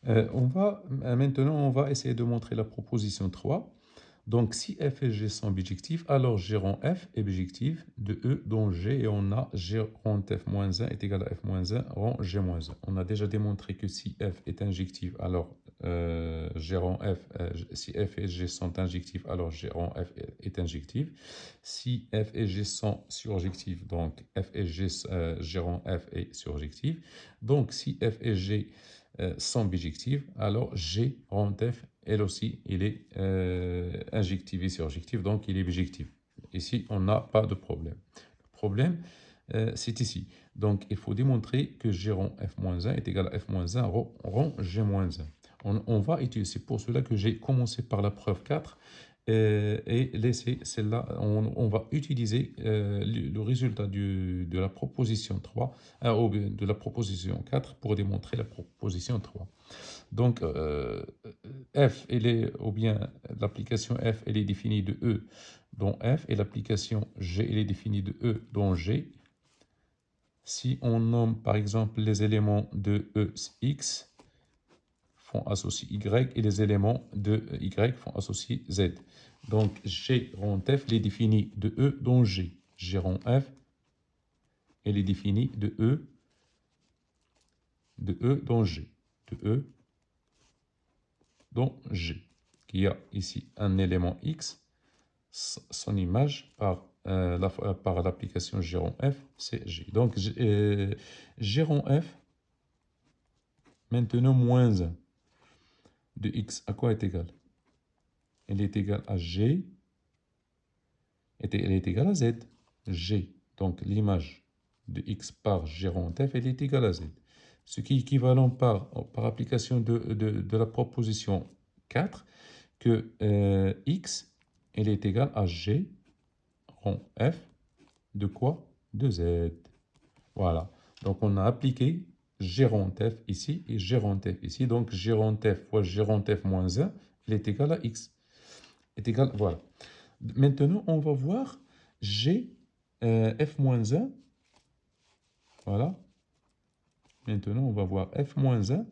Maintenant, on va essayer de montrer la proposition 3. Donc, si f et g sont bijectifs, alors g rond f est bijectif de E dont g, et on a g rond f moins 1 est égal à f moins 1 rond g moins 1. On a déjà démontré que si f est injectif, alors g rond f, si f et g sont injectifs, alors g rond f est injectif. Si f et g sont surjectifs, donc f et g, g rond f est surjectif. Donc, si f et g sont bijectives, alors G rond F, elle aussi, il est injectif et surjectif, donc il est bijectif. Ici, on n'a pas de problème. Le problème, c'est ici. Donc, il faut démontrer que G rond F-1 est égal à F-1 rond G-1. On va utiliser, c'est pour cela que j'ai commencé par la preuve 4 et laisser celle-là. On va utiliser le résultat de la proposition 3, ou de la proposition 4 pour démontrer la proposition 3. Donc, f, ou bien l'application f, elle est définie de E dont f, et l'application g, elle est définie de E dont g. Si on nomme par exemple les éléments de E x font associer y, et les éléments de y font associer z. Donc, g rond f, elle est définie de E dont g. G rond f, elle est définie de E dont g. De E dont G, qui a ici un élément X, son image par l'application G rond F, c'est G. Donc, G rond F, maintenant moins 1 de X, à quoi est égal? Elle est égale à G, elle est égale à Z. G, donc l'image de X par G rond F, elle est égale à Z. Ce qui est équivalent par application de la proposition 4, que X, elle est égale à G rond F de quoi? De Z. Voilà. Donc, on a appliqué G rond F ici et G rond F ici. Donc, G rond F fois G rond F moins 1, elle est égale à X. Est égale, voilà. Maintenant, on va voir G F moins 1. Voilà. Maintenant, on va voir F moins 1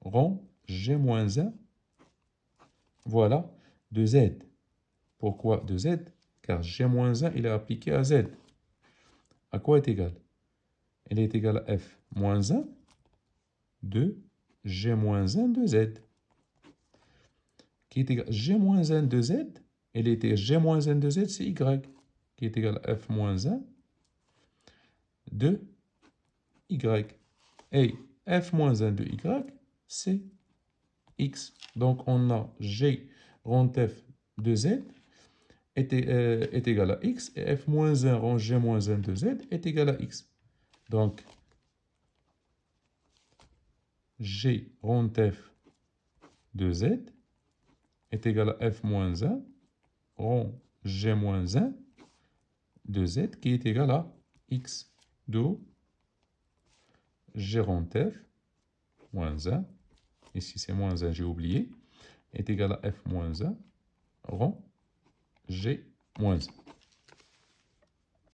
rond G moins 1. Voilà. De Z. Pourquoi de Z? Car G-1, il est appliqué à Z. À quoi est égal? Elle est égale à F-1 de G-1 de Z. Qui est égal à G-1 de Z, elle était G-1 de Z, c'est Y. Qui est égal à F-1 de Y. Et F-1 de Y, c'est X. Donc, on a G rond F de Z est égal à X, et F-1 rond G-1 de Z est égal à X. Donc, G rond F de Z est égal à F-1 rond G-1 de Z qui est égal à X. D'où G rond F moins 1, ici c'est moins 1, j'ai oublié, est égal à F-1 rond G-1.